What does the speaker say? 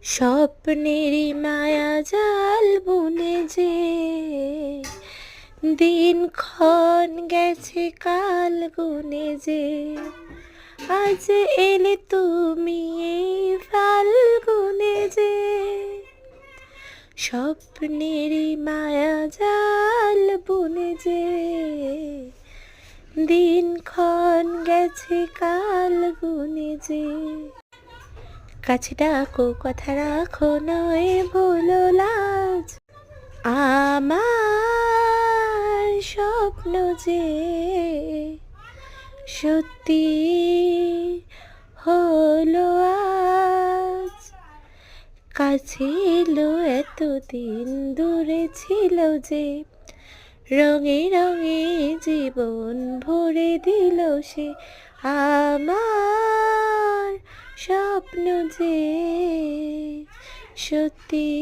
স্বপ্নেরই মায়া জাল বুনে যে দিনক্ষণ গেছে কাল গুনে যে আজ এলে তুমি এই ফাল্গুনে যে স্বপ্নেরই মায়া জাল বুনে যে দিনক্ষণ গেছে কাল গুনে যে কাছে ডাকো কথা রাখো নয় ভুলো লাজ আমার স্বপ্ন যে সত্যি হলো আজ কাছে এলো এতদিন দূরে ছিল যে রঙে রঙে জীবন ভরে দিল সে আমার স্বপ্ন যে সত্যি।